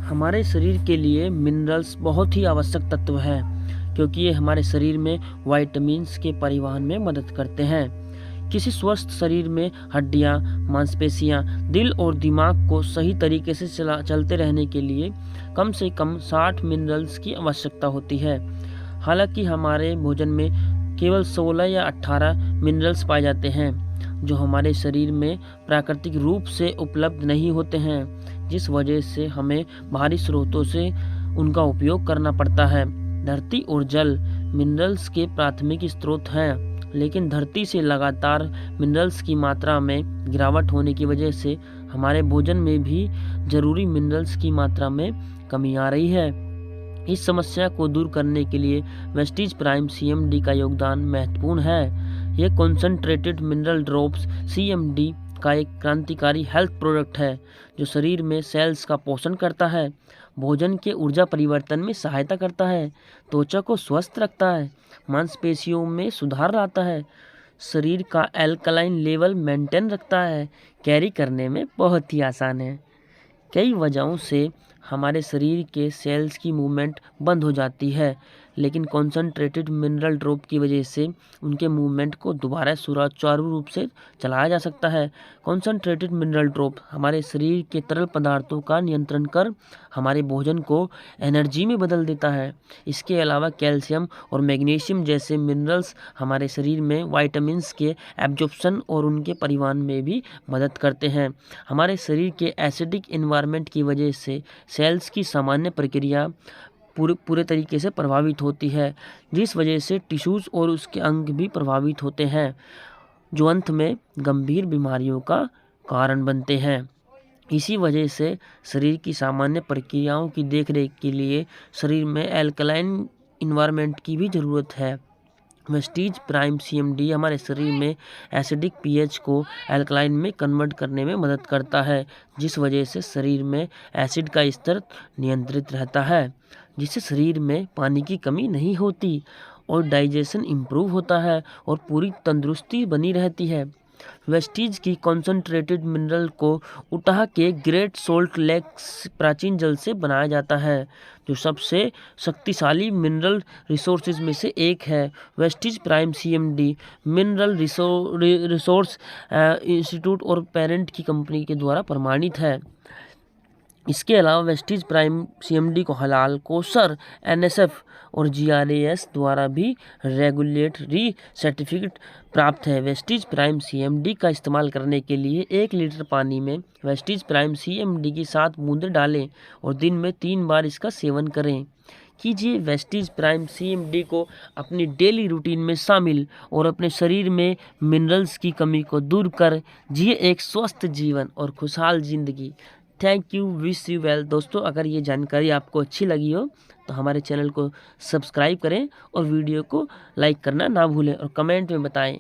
हमारे शरीर के लिए मिनरल्स बहुत ही आवश्यक तत्व है क्योंकि ये हमारे शरीर में विटामिन्स के परिवहन में मदद करते हैं। किसी स्वस्थ शरीर में हड्डियां, मांसपेशियां, दिल और दिमाग को सही तरीके से चलते रहने के लिए कम से कम 60 मिनरल्स की आवश्यकता होती है। हालांकि हमारे भोजन में केवल 16 या 18 मिनरल्स पाए जाते हैं जो हमारे शरीर में प्राकृतिक रूप से उपलब्ध नहीं होते हैं, जिस वजह से हमें बाहरी स्रोतों से उनका उपयोग करना पड़ता है। धरती और जल मिनरल्स के प्राथमिक स्रोत हैं, लेकिन धरती से लगातार मिनरल्स की मात्रा में गिरावट होने की वजह से हमारे भोजन में भी जरूरी मिनरल्स की मात्रा में कमी आ रही है। इस समस्या को दूर करने के लिए वेस्टीज प्राइम CMD का योगदान महत्वपूर्ण है। यह कॉन्सेंट्रेटेड मिनरल ड्रॉप्स CMD का एक क्रांतिकारी हेल्थ प्रोडक्ट है जो शरीर में सेल्स का पोषण करता है, भोजन के ऊर्जा परिवर्तन में सहायता करता है, त्वचा को स्वस्थ रखता है, मांसपेशियों में सुधार लाता है, शरीर का एल्कलाइन लेवल मेंटेन रखता है, कैरी करने में बहुत ही आसान है। कई वजहों से हमारे शरीर के सेल्स की मूवमेंट बंद हो जाती है, लेकिन कॉन्सेंट्रेटेड मिनरल ड्रॉप की वजह से उनके मूवमेंट को दोबारा सुचारू रूप से चलाया जा सकता है। कॉन्सेंट्रेटेड मिनरल ड्रॉप हमारे शरीर के तरल पदार्थों का नियंत्रण कर हमारे भोजन को एनर्जी में बदल देता है। इसके अलावा कैल्शियम और मैग्नीशियम जैसे मिनरल्स हमारे शरीर में विटामिन्स के एब्जॉर्प्शन और उनके परिवहन में भी मदद करते हैं। हमारे शरीर के एसिडिक एनवायरनमेंट की वजह से सेल्स की सामान्य प्रक्रिया पूरे तरीके से प्रभावित होती है, जिस वजह से टिश्यूज़ और उसके अंग भी प्रभावित होते हैं, जो अंत में गंभीर बीमारियों का कारण बनते हैं। इसी वजह से शरीर की सामान्य प्रक्रियाओं की देखरेख के लिए शरीर में एल्कलाइन इन्वायरमेंट की भी ज़रूरत है। वेस्टीज प्राइम CMD हमारे शरीर में एसिडिक pH को एल्कलाइन में कन्वर्ट करने में मदद करता है, जिस वजह से शरीर में एसिड का स्तर नियंत्रित रहता है, जिससे शरीर में पानी की कमी नहीं होती और डाइजेशन इम्प्रूव होता है और पूरी तंदुरुस्ती बनी रहती है। वेस्टीज की कॉन्सेंट्रेटेड मिनरल को उटाह के ग्रेट सोल्ट लेक प्राचीन जल से बनाया जाता है, जो सबसे शक्तिशाली मिनरल रिसोर्सेज में से एक है। Vestige prime CMD mineral resource institute और पेरेंट की कंपनी के द्वारा प्रमाणित है। इसके अलावा वेस्टीज प्राइम CMD को हलाल, कोसर, NSF और GRAS द्वारा भी रेगुलेटरी सर्टिफिकेट प्राप्त है। वेस्टीज प्राइम CMD का इस्तेमाल करने के लिए 1 लीटर पानी में वेस्टीज प्राइम CMD की 7 बूंदें डालें और दिन में 3 बार इसका सेवन करें। कीजिए वेस्टीज प्राइम CMD को अपनी डेली रूटीन में शामिल और अपने शरीर में मिनरल्स की कमी को दूर कर जिए एक स्वस्थ जीवन और खुशहाल जिंदगी। Thank you, wish you well. दोस्तों, अगर ये जानकारी आपको अच्छी लगी हो तो हमारे चैनल को सब्सक्राइब करें और वीडियो को लाइक करना ना भूलें और कमेंट में बताएं